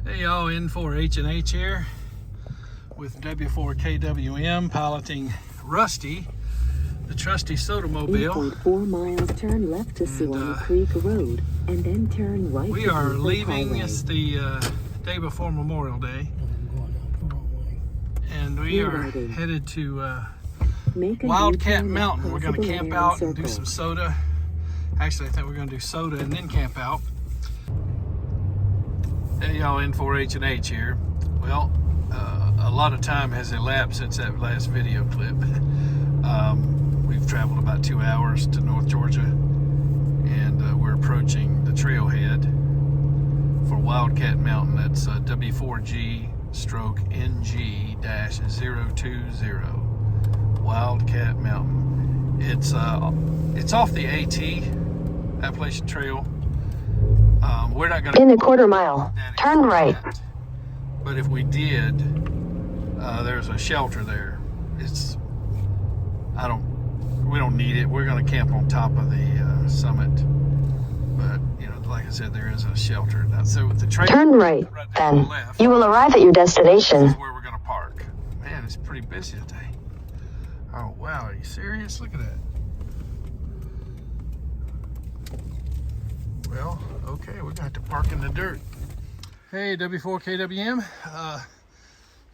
Hey y'all, N4H here with W4KWM piloting Rusty, the trusty SOTA mobile. 8.4 miles, turn left to Swan Creek Road, and then turn right. We are leaving. It's the day before Memorial Day, and we are headed to Wildcat Mountain. We're going to camp out and do some SOTA. Actually, I think we're going to do SOTA and then camp out. Hey y'all, N4H here. Well, a lot of time has elapsed since that last video clip. We've traveled about 2 hours to North Georgia, and we're approaching the trailhead for Wildcat Mountain. That's W4G stroke NG-020 Wildcat Mountain. It's off the AT, Appalachian Trail. We're not going to in a quarter mile, turn right. But if we did, there's a shelter there. We don't need it. We're going to camp on top of the summit. But like I said, there is a shelter. So the trail, turn right, then left, you will arrive at your destination. This is where we're going to park. Man, it's pretty busy today. Oh wow, are you serious? Look at that. Well, okay, we're gonna have to park in the dirt. Hey, W4KWM,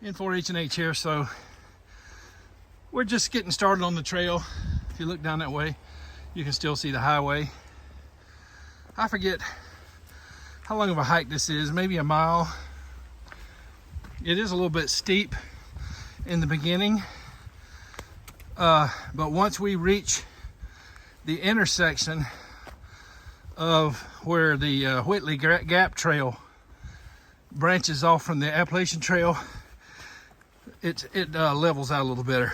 N4H here. So we're just getting started on the trail. If you look down that way, you can still see the highway. I forget how long of a hike this is, maybe a mile. It is a little bit steep in the beginning, but once we reach the intersection of where the Whitley Gap Trail branches off from the Appalachian Trail, it levels out a little better.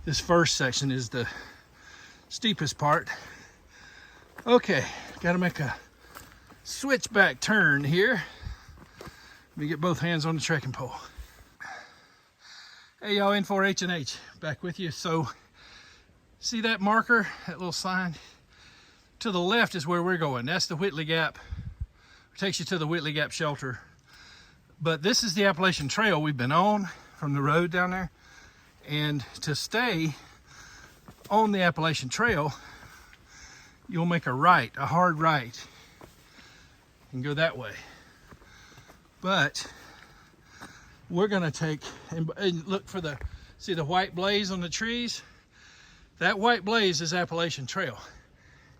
This first section is the steepest part. Okay, got to make a switchback turn here. Let me get both hands on the trekking pole. Hey y'all, N4H back with you. So see that marker, that little sign? To the left is where we're going. That's the Whitley Gap. It takes you to the Whitley Gap shelter. But this is the Appalachian Trail we've been on from the road down there. And to stay on the Appalachian Trail, you'll make a right, a hard right, and go that way. But we're gonna take and look for see the white blaze on the trees? That white blaze is Appalachian Trail.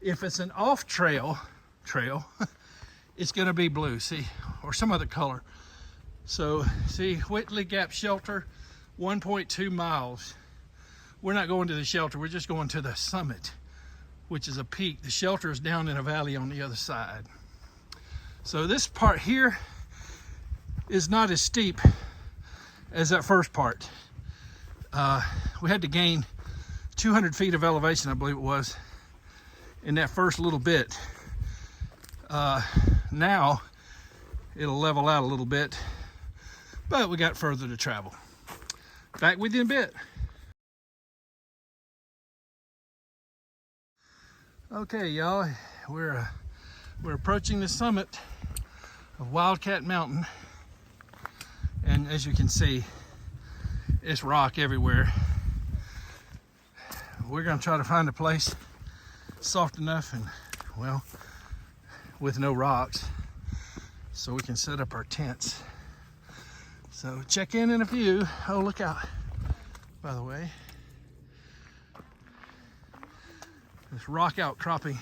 If it's an off trail, it's gonna be blue, see, or some other color. So see, Whitley Gap Shelter, 1.2 miles. We're not going to the shelter, we're just going to the summit, which is a peak. The shelter is down in a valley on the other side. So this part here is not as steep as that first part. We had to gain 200 feet of elevation, I believe it was, in that first little bit. Now it'll level out a little bit, but we got further to travel. Back with you in a bit. Okay, y'all, we're approaching the summit of Wildcat Mountain, and as you can see, it's rock everywhere. We're gonna try to find a place soft enough and, well, with no rocks, so we can set up our tents. So check in a few. Oh, look out, by the way. This rock outcropping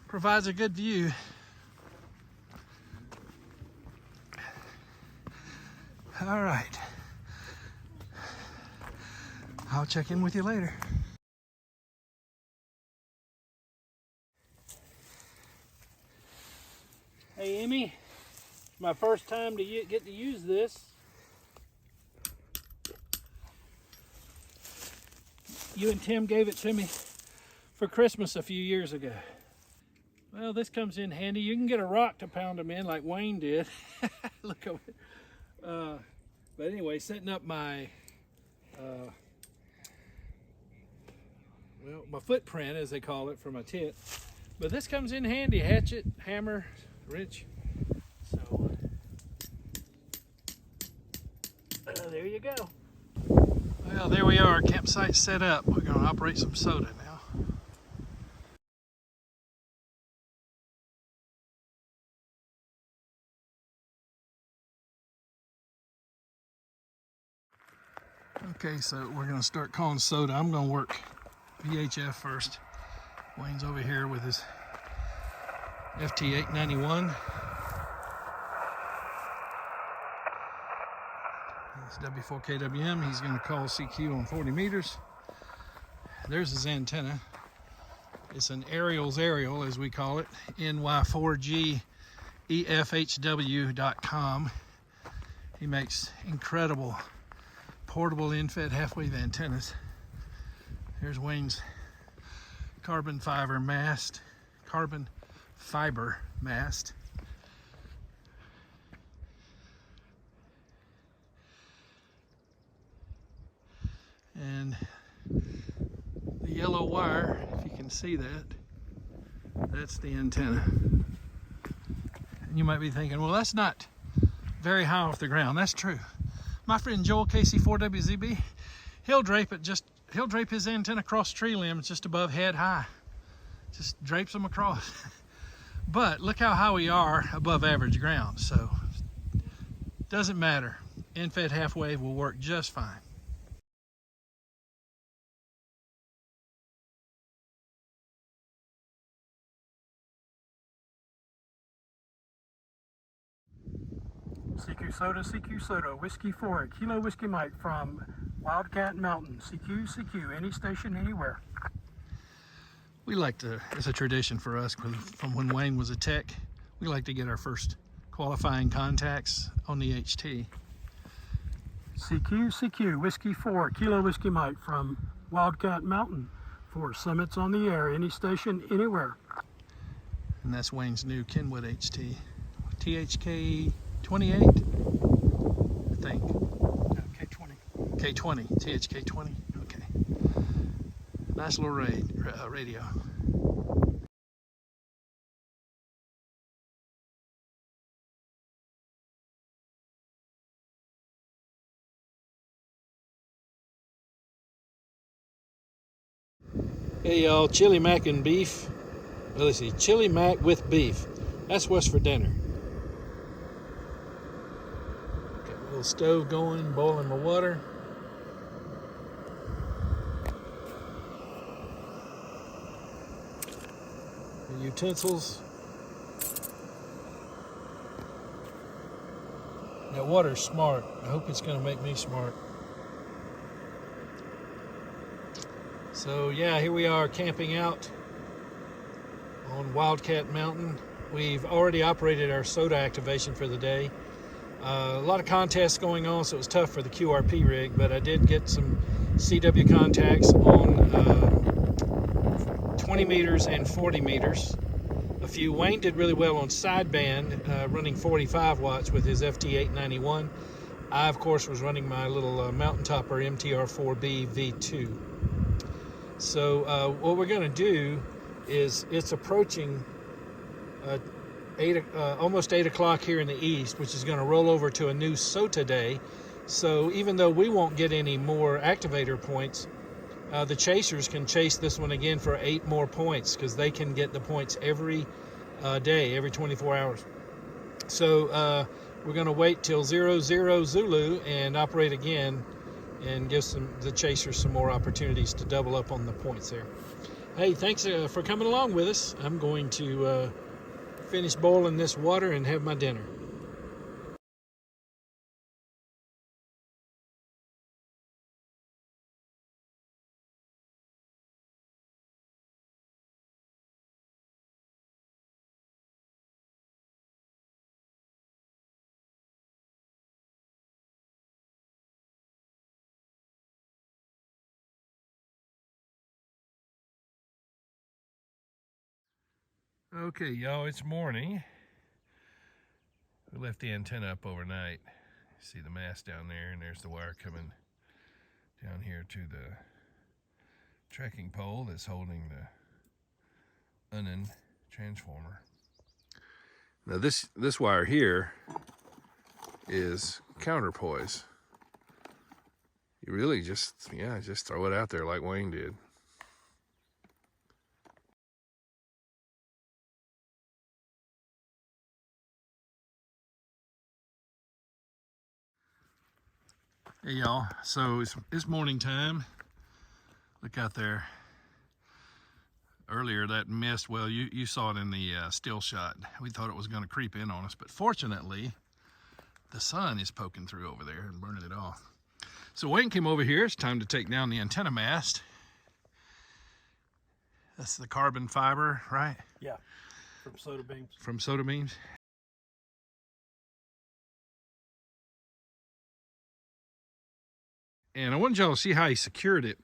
provides a good view. All right, I'll check in with you later. Hey Emmy, it's my first time to get to use this. You and Tim gave it to me for Christmas a few years ago. Well, this comes in handy. You can get a rock to pound them in like Wayne did. Look over it. But anyway, setting up my my footprint, as they call it, for my tent. But this comes in handy: hatchet, hammer, wrench. So there you go. Well, there we are, campsite set up. We're gonna operate some SOTA now. Okay, so we're gonna start calling SOTA. I'm gonna work VHF first. Wayne's over here with his FT-891. It's W4KWM. He's gonna call CQ on 40 meters. There's his antenna. It's an aerial's aerial, as we call it, NY4G EFHW.com. He makes incredible portable in-fed half-wave antennas. Here's Wayne's carbon fiber mast. And the yellow wire, if you can see that, that's the antenna. And you might be thinking, well, that's not very high off the ground. That's true. My friend Joel KC4WZB, he'll drape his antenna across tree limbs just above head high. Just drapes them across. But look how high we are above average ground, so doesn't matter. In-fed half wave will work just fine. CQ SOTA, Whiskey 4, Kilo Whiskey Mike from Wildcat Mountain. CQ, any station, anywhere. We like to, it's a tradition for us from when Wayne was a tech, we like to get our first qualifying contacts on the HT. CQ, Whiskey 4, Kilo Whiskey Mike from Wildcat Mountain for summits on the air, any station, anywhere. And that's Wayne's new Kenwood HT. TH-K20A, I think. No, K20. K20, TH-K20, okay. Nice little radio. Hey y'all, chili mac and beef. Well, let's see, chili mac with beef. That's what's for dinner. Got a little stove going, boiling my water. The utensils. That water's smart. I hope it's gonna make me smart. So yeah, here we are camping out on Wildcat Mountain. We've already operated our SOTA activation for the day. A lot of contests going on, so it was tough for the QRP rig, but I did get some CW contacts on 20 meters and 40 meters. A few. Wayne did really well on sideband, running 45 watts with his FT-891. I, of course, was running my little mountain topper MTR4B V2. So what we're going to do is, it's approaching almost 8 o'clock here in the east, which is going to roll over to a new SOTA day. So even though we won't get any more activator points, the chasers can chase this one again for 8 more points, because they can get the points every day, every 24 hours. So we're going to wait till 00 Zulu and operate again, and give the chasers some more opportunities to double up on the points there. Hey, thanks for coming along with us. I'm going to finish boiling this water and have my dinner. Okay, y'all, it's morning. We left the antenna up overnight. See the mast down there, and there's the wire coming down here to the tracking pole that's holding the Unen transformer. Now this wire here is counterpoise. You really just, yeah, just throw it out there like Wayne did. Hey y'all, so it's morning time. Look out there. Earlier that mist, well, you saw it in the still shot. We thought it was going to creep in on us, but fortunately the sun is poking through over there and burning it off. So Wayne came over here. It's time to take down the antenna mast. That's the carbon fiber, right? Yeah, from SOTA beams. From SOTA beams. And I wanted y'all to see how he secured it,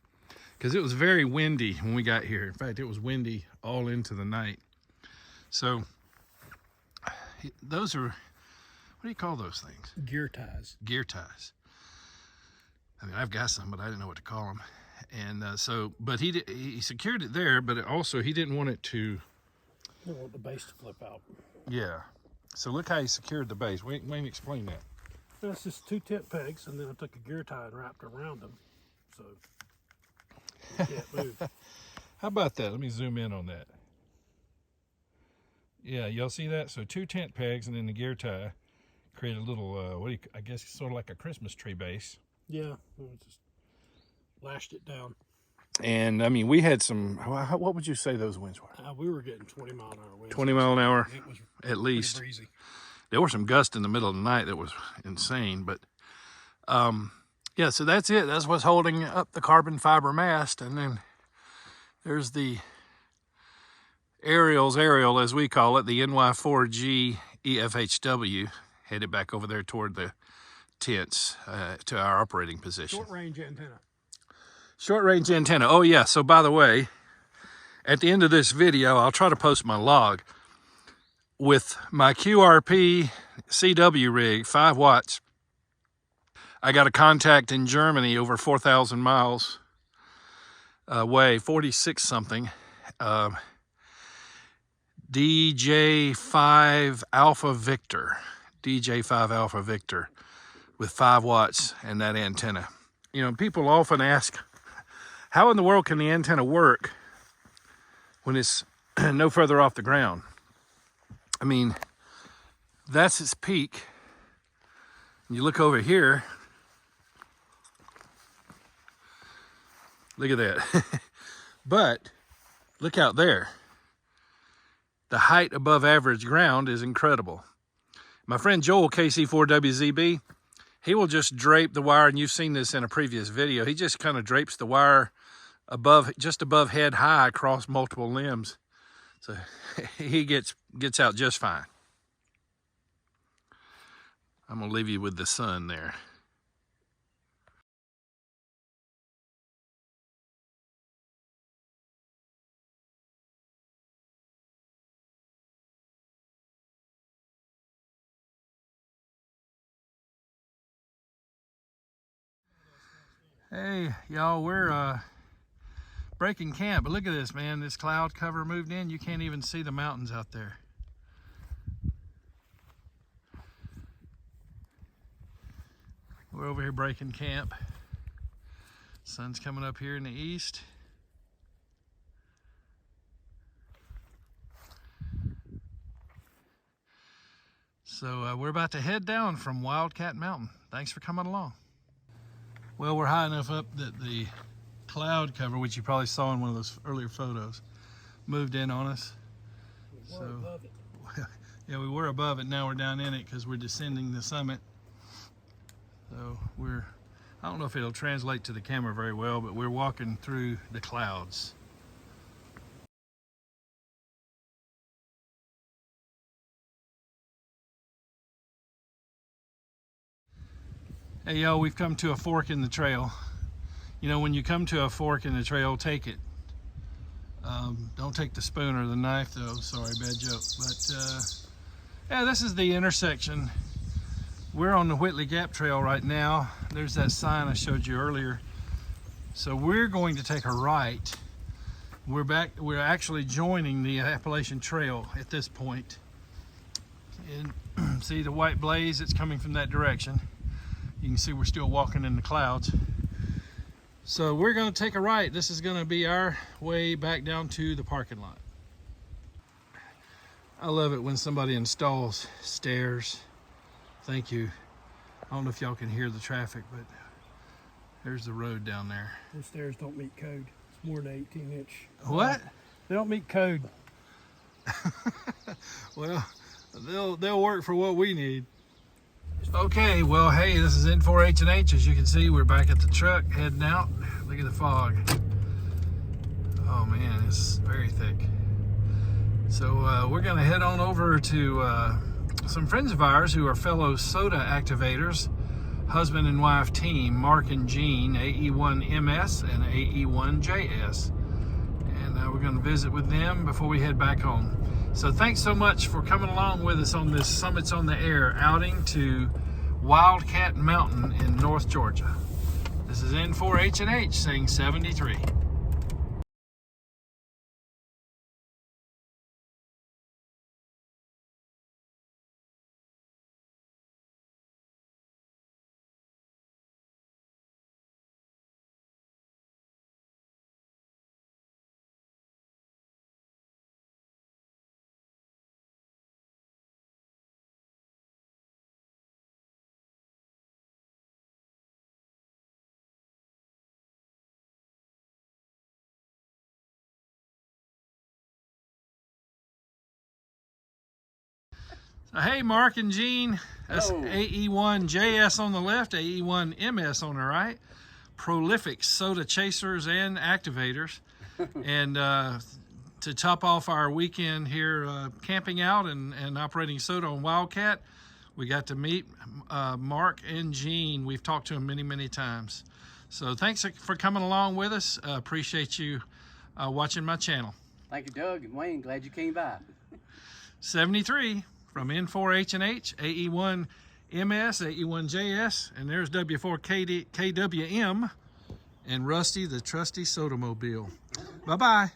because it was very windy when we got here. In fact, it was windy all into the night. So those are, what do you call those things? Gear ties. Gear ties. I mean, I've got some, but I didn't know what to call them. And but he secured it there, but also he didn't want it to. You don't want the base to flip out. Yeah. So look how he secured the base. Wayne explain that. That's just 2 tent pegs, and then I took a gear tie and wrapped around them, so you can't move. How about that? Let me zoom in on that. Yeah, y'all see that? So 2 tent pegs and then the gear tie create a little, I guess sort of like a Christmas tree base. Yeah, just lashed it down. And I mean, we had some, what would you say those winds were? We were getting 20-mile-an-hour winds. 20 mile an hour, It was at least. breezy. There were some gusts in the middle of the night that was insane, but yeah, so that's it. That's what's holding up the carbon fiber mast. And then there's the aerial, as we call it, the NY4G EFHW, headed back over there toward the tents to our operating position. Short range antenna. Short range antenna. Oh yeah, so by the way, at the end of this video, I'll try to post my log with my QRP CW rig, 5 watts. I got a contact in Germany over 4,000 miles away, 46 something. DJ5 Alpha Victor, DJ5 Alpha Victor with 5 watts and that antenna. You know, people often ask, how in the world can the antenna work when it's no further off the ground? I mean, that's its peak. You look over here, look at that. But look out there. The height above average ground is incredible. My friend Joel, KC4WZB, he will just drape the wire, and you've seen this in a previous video. He just kind of drapes the wire above, just above head high across multiple limbs. So he gets out just fine. I'm gonna leave you with the sun there. Hey, y'all, we're breaking camp, but look at this, man. This cloud cover moved in. You can't even see the mountains out there. We're over here breaking camp. Sun's coming up here in the east. So we're about to head down from Wildcat Mountain. Thanks for coming along. Well, we're high enough up that the cloud cover, which you probably saw in one of those earlier photos, moved in on us. We were above it. Yeah, we were above it. Now we're down in it because we're descending the summit. So I don't know if it'll translate to the camera very well, but we're walking through the clouds. Hey y'all, we've come to a fork in the trail. You know, when you come to a fork in the trail, take it. Don't take the spoon or the knife though, sorry, bad joke. But yeah, this is the intersection. We're on the Whitley Gap Trail right now. There's that sign I showed you earlier. So we're going to take a right. We're actually joining the Appalachian Trail at this point. And see the white blaze that's coming from that direction. You can see we're still walking in the clouds. So we're going to take a right. This is going to be our way back down to the parking lot. I love it when somebody installs stairs. Thank you. I don't know if y'all can hear the traffic, but there's the road down there. Those stairs don't meet code. It's more than 18-inch. What? They don't meet code. Well, they'll work for what we need. Okay, well, hey, this is N4H. As you can see, we're back at the truck heading out. Look at the fog. Oh man, it's very thick. So we're gonna head on over to some friends of ours who are fellow SOTA activators, husband and wife team, Mark and Jean, AE1MS and AE1JS. And we're gonna visit with them before we head back home. So thanks so much for coming along with us on this Summits on the Air outing to Wildcat Mountain in North Georgia. This is N4H saying 73. Hey, Mark and Jean, that's Hello. AE1JS on the left, AE1MS on the right. Prolific SOTA chasers and activators. And to top off our weekend here camping out and operating SOTA on Wildcat, we got to meet Mark and Jean. We've talked to them many, many times. So thanks for coming along with us. Appreciate you watching my channel. Thank you, Doug and Wayne. Glad you came by. 73 from N4H, AE1MS, AE1JS, and there's W4G KWM, and Rusty, the trusty SOTA mobile. Bye-bye.